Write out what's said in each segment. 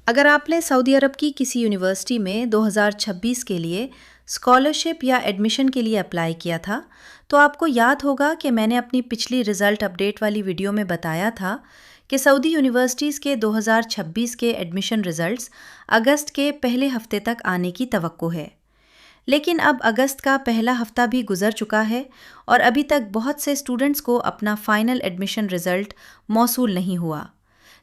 اگر آپ نے سعودی عرب کی کسی یونیورسٹی میں 2026 کے لیے اسکالرشپ یا ایڈمیشن کے لیے اپلائی کیا تھا تو آپ کو یاد ہوگا کہ میں نے اپنی پچھلی رزلٹ اپڈیٹ والی ویڈیو میں بتایا تھا کہ سعودی یونیورسٹیز کے 2026 کے ایڈمیشن رزلٹس اگست کے پہلے ہفتے تک آنے کی توقع ہے۔ لیکن اب اگست کا پہلا ہفتہ بھی گزر چکا ہے اور ابھی تک بہت سے اسٹوڈنٹس کو اپنا فائنل ایڈمیشن رزلٹ موصول نہیں ہوا،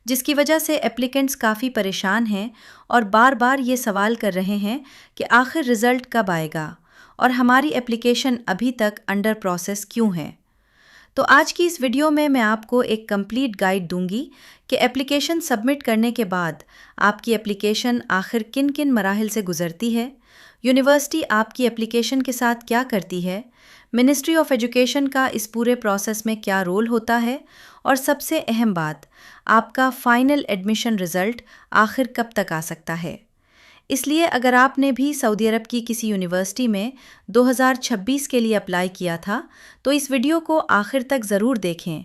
جس کی وجہ سے اپلیکنٹس کافی پریشان ہیں اور بار بار یہ سوال کر رہے ہیں کہ آخر رزلٹ کب آئے گا اور ہماری اپلیکیشن ابھی تک انڈر پروسیس کیوں ہے۔ تو آج کی اس ویڈیو میں آپ کو ایک کمپلیٹ گائیڈ دوں گی کہ اپلیکیشن سبمٹ کرنے کے بعد آپ کی اپلیکیشن آخر کن کن مراحل سے گزرتی ہے، یونیورسٹی آپ کی اپلیکیشن کے ساتھ کیا کرتی ہے، منسٹری آف ایجوکیشن کا اس پورے پروسیس میں کیا رول ہوتا ہے، اور سب سے اہم بات، آپ کا فائنل ایڈمیشن رزلٹ آخر کب تک آ سکتا ہے۔ اس لیے اگر آپ نے بھی سعودی عرب کی کسی یونیورسٹی میں 2026 کے لیے اپلائی کیا تھا تو اس ویڈیو کو آخر تک ضرور دیکھیں،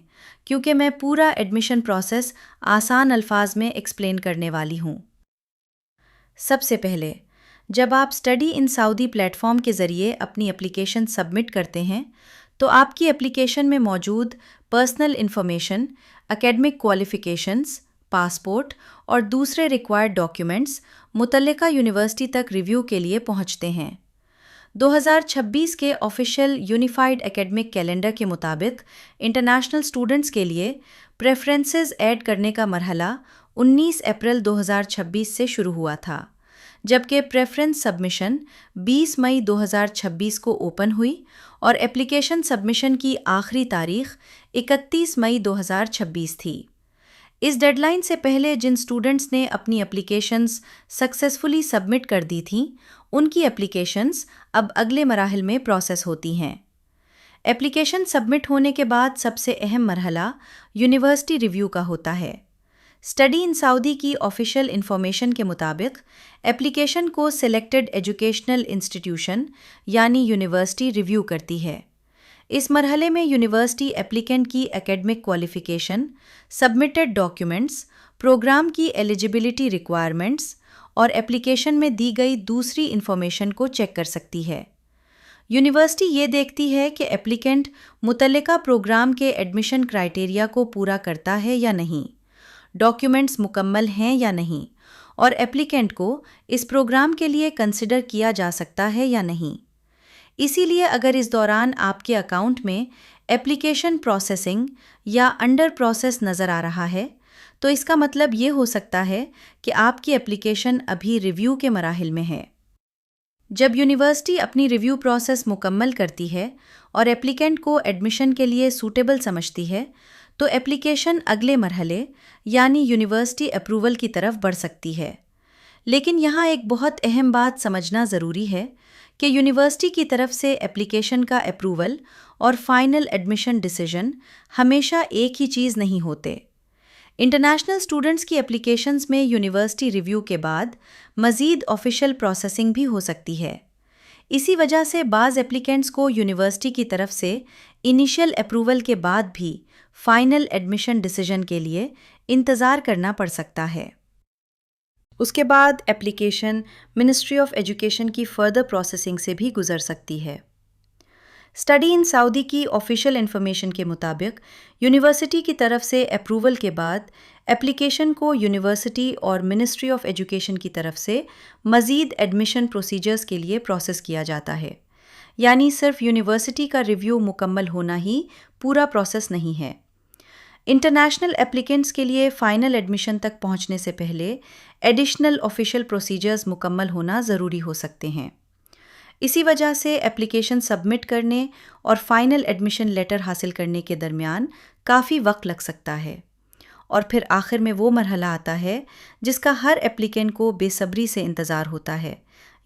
کیونکہ میں پورا ایڈمیشن پروسیس آسان الفاظ میں ایکسپلین کرنے والی ہوں۔ سب سے پہلے، جب آپ study in Saudi plate form کے ذریعے اپنی اپلیکیشن سبمٹ کرتے ہیں تو آپ کی اپلیکیشن میں موجود personal information, academic qualifications, passport اور دوسرے ریکوائرڈ ڈاکیومنٹس متعلقہ یونیورسٹی تک ریویو کے لیے پہنچتے ہیں۔ 2026 کے آفیشیل یونیفائیڈ اکیڈمک کیلنڈر کے مطابق انٹرنیشنل اسٹوڈنٹس کے لیے پریفرنسز ایڈ کرنے کا مرحلہ 19 اپریل 2026 سے شروع ہوا تھا، جبکہ پریفرنس سبمیشن 20 مئی 2026 کو اوپن ہوئی اور اپلیکیشن سبمیشن کی آخری تاریخ 31 مئی 2026 تھی۔ اس ڈیڈ لائن سے پہلے جن اسٹوڈنٹس نے اپنی اپلیکیشنز سکسیسفلی سبمٹ کر دی تھیں، ان کی اپلیکیشنز اب اگلے مراحل میں پروسیس ہوتی ہیں۔ اپلیکیشن سبمٹ ہونے کے بعد سب سے اہم مرحلہ یونیورسٹی ریویو کا ہوتا ہے۔ اسٹڈی ان سعودی کی آفیشیل انفارمیشن کے مطابق اپلیکیشن کو سلیکٹڈ ایجوکیشنل انسٹیٹیوشن یعنی یونیورسٹی ریویو کرتی ہے۔ اس مرحلے میں یونیورسٹی اپلیکنٹ کی academic qualification, submitted documents, programme کی ایلیجیبلٹی ریکوائرمنٹس اور اپلیکیشن میں دی گئی دوسری انفارمیشن کو چیک کر سکتی ہے۔ یونیورسٹی یہ دیکھتی ہے کہ اپلیکنٹ متعلقہ پروگرام کے ایڈمیشن کرائیٹیریا کو پورا کرتا ہے یا نہیں، ڈاکیومنٹس مکمل ہیں یا نہیں، اور اپلیکنٹ کو اس پروگرام کے لیے کنسیڈر کیا جا سکتا ہے یا نہیں۔ اسی لیے اگر اس دوران آپ کے اکاؤنٹ میں اپلیکیشن پروسیسنگ یا انڈر پروسیس نظر آ رہا ہے تو اس کا مطلب یہ ہو سکتا ہے کہ آپ کی اپلیکیشن ابھی ریویو کے مراحل میں ہے۔ جب یونیورسٹی اپنی ریویو پروسیس مکمل کرتی ہے اور اپلیکنٹ کو ایڈمیشن کے لیے سوٹیبل سمجھتی ہے تو اپلیکیشن اگلے مرحلے یعنی یونیورسٹی اپروول کی طرف بڑھ سکتی ہے۔ لیکن یہاں ایک بہت اہم بات سمجھنا ضروری ہے کہ یونیورسٹی کی طرف سے اپلیکیشن کا اپروول اور فائنل ایڈمیشن ڈیسیژن ہمیشہ ایک ہی چیز نہیں ہوتے۔ انٹرنیشنل اسٹوڈنٹس کی اپلیکیشنز میں یونیورسٹی ریویو کے بعد مزید آفیشیل پروسیسنگ بھی ہو سکتی ہے۔ اسی وجہ سے بعض اپلیکنٹس کو یونیورسٹی کی طرف سے انیشیل اپروول کے بعد بھی فائنل ایڈمیشن ڈیسیژن کے لیے انتظار کرنا پڑ سکتا ہے۔ اس کے بعد اپلیکیشن منسٹری آف ایجوکیشن کی فردر پروسیسنگ سے بھی گزر سکتی ہے۔ اسٹڈی ان سعودی کی آفیشیل انفارمیشن کے مطابق یونیورسٹی کی طرف سے اپروول کے بعد اپلیکیشن کو یونیورسٹی اور منسٹری آف ایجوکیشن کی طرف سے مزید ایڈمیشن پروسیجرز کے لیے پروسیس کیا جاتا ہے، یعنی صرف یونیورسٹی کا ریویو مکمل ہونا ہی پورا پروسیس نہیں ہے۔ انٹرنیشنل اپلیکنٹس کے لیے فائنل ایڈمیشن تک پہنچنے سے پہلے ایڈیشنل آفیشیل پروسیجرز مکمل ہونا ضروری ہو سکتے ہیں۔ اسی وجہ سے اپلیکیشن سبمٹ کرنے اور فائنل ایڈمیشن لیٹر حاصل کرنے کے درمیان کافی وقت لگ سکتا ہے، اور پھر آخر میں وہ مرحلہ آتا ہے جس کا ہر اپلیکنٹ کو بے صبری سے انتظار ہوتا ہے،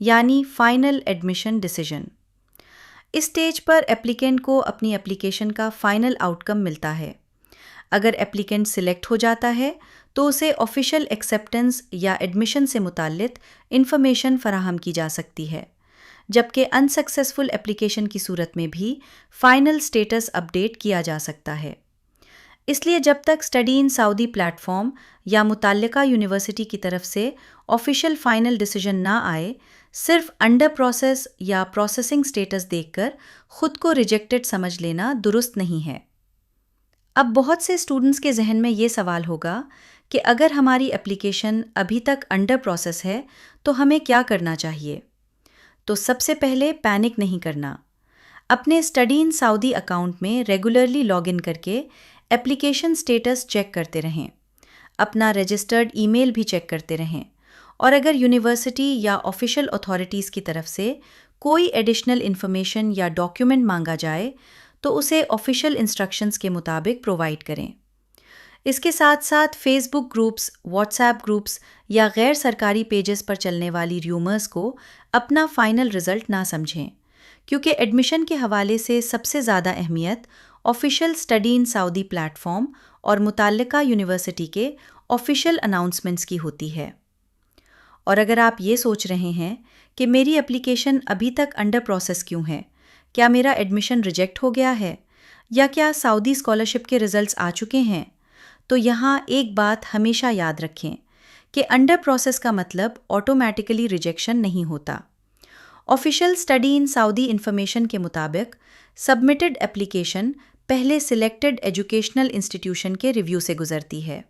یعنی فائنل ایڈمیشن ڈیسیژن۔ اس سٹیج پر اپلیکنٹ کو اپنی اپلیکیشن کا فائنل آؤٹ کم ملتا ہے۔ اگر اپلیکنٹ سلیکٹ ہو جاتا ہے تو اسے آفیشیل ایکسیپٹنس یا ایڈمیشن سے متعلق انفارمیشن فراہم کی جا سکتی ہے، جبکہ انسکسیسفل اپلیکیشن کی صورت میں بھی فائنل سٹیٹس اپ ڈیٹ کیا جا سکتا ہے۔ اس لیے جب تک study in Saudi plate form یا متعلقہ یونیورسٹی کی طرف سے آفیشیل فائنل ڈیسیجن نہ آئے، صرف انڈر پروسیس یا پروسیسنگ سٹیٹس دیکھ کر خود کو ریجیکٹڈ سمجھ لینا درست نہیں ہے۔ اب بہت سے اسٹوڈنٹس کے ذہن میں یہ سوال ہوگا کہ اگر ہماری اپلیکیشن ابھی تک انڈر پروسیس ہے تو ہمیں کیا کرنا چاہیے؟ تو سب سے پہلے پینک نہیں کرنا۔ اپنے اسٹڈی ان سعودی اکاؤنٹ میں ریگولرلی لاگ ان کر کے اپلیکیشن سٹیٹس چیک کرتے رہیں، اپنا رجسٹرڈ ای میل بھی چیک کرتے رہیں، اور اگر یونیورسٹی یا آفیشیل اتھارٹیز کی طرف سے کوئی ایڈیشنل انفارمیشن یا ڈاکیومنٹ مانگا جائے تو اسے آفیشیل انسٹرکشنز کے مطابق پرووائڈ کریں۔ اس کے ساتھ ساتھ فیس بک گروپس، واٹس ایپ گروپس یا غیر سرکاری پیجز پر چلنے والی ریومرز کو اپنا فائنل رزلٹ نہ سمجھیں، کیونکہ ایڈمیشن کے حوالے سے سب سے زیادہ اہمیت official study in Saudi plate form اور متعلقہ یونیورسٹی کے آفیشیل اناؤنسمنٹس کی ہوتی ہے۔ اور اگر آپ یہ سوچ رہے ہیں کہ میری اپلیکیشن ابھی تک انڈر پروسیس کیوں ہے، کیا میرا ایڈمیشن ریجیکٹ ہو گیا ہے، یا کیا سعودی اسکالرشپ کے ریزلٹس آ چکے ہیں، تو یہاں ایک بات ہمیشہ یاد رکھیں کہ انڈر پروسیس کا مطلب آٹومیٹیکلی ریجیکشن نہیں ہوتا۔ Official study in Saudi information کے مطابق سبمٹڈ اپلیکیشن پہلے سلیکٹڈ ایجوکیشنل انسٹیٹیوشن کے ریویو سے گزرتی ہے،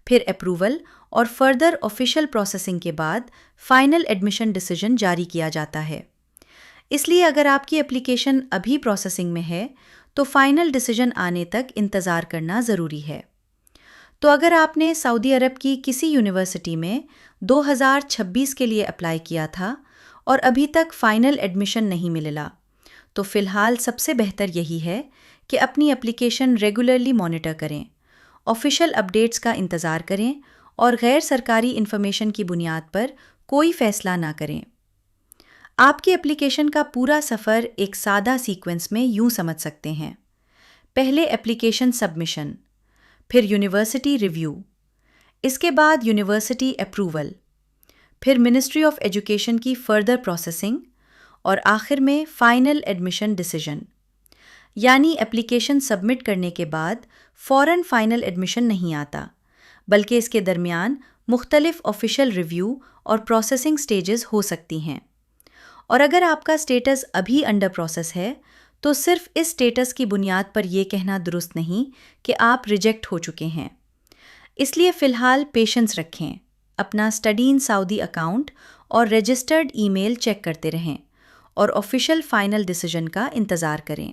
پھر اپروول اور فردر آفیشیل پروسیسنگ کے بعد فائنل ایڈمیشن ڈیسیجن جاری کیا جاتا ہے۔ اس لیے اگر آپ کی اپلیکیشن ابھی پروسیسنگ میں ہے تو فائنل ڈیسیجن آنے تک انتظار کرنا ضروری ہے۔ تو اگر آپ نے سعودی عرب کی کسی یونیورسٹی میں 2026 کے لیے اپلائی کیا تھا اور ابھی تک فائنل ایڈمیشن نہیں ملا، تو فی الحال سب سے بہتر یہی ہے کہ اپنی اپلیکیشن ریگولرلی مانیٹر کریں، آفیشیل اپڈیٹس کا انتظار کریں اور غیر سرکاری انفارمیشن کی بنیاد پر کوئی فیصلہ نہ کریں۔ آپ کی اپلیکیشن کا پورا سفر ایک سادہ سیکوینس میں یوں سمجھ سکتے ہیں۔ پہلے اپلیکیشن سبمیشن، پھر یونیورسٹی ریویو، اس کے بعد یونیورسٹی اپروول، پھر منسٹری آف ایجوکیشن کی فردر پروسیسنگ، اور آخر میں فائنل ایڈمیشن ڈیسیجن۔ یعنی اپلیکیشن سبمٹ کرنے کے بعد فوراً فائنل ایڈمیشن نہیں آتا، بلکہ اس کے درمیان مختلف آفیشیل ریویو اور پروسیسنگ سٹیجز ہو سکتی ہیں۔ اور اگر آپ کا سٹیٹس ابھی انڈر پروسیس ہے تو صرف اس سٹیٹس کی بنیاد پر یہ کہنا درست نہیں کہ آپ ریجیکٹ ہو چکے ہیں۔ اس لیے فی الحال پیشنس رکھیں، اپنا اسٹڈی ان سعودی اکاؤنٹ اور رجسٹرڈ ای میل چیک کرتے رہیں اور آفیشیل فائنل ڈیسیجن کا انتظار کریں۔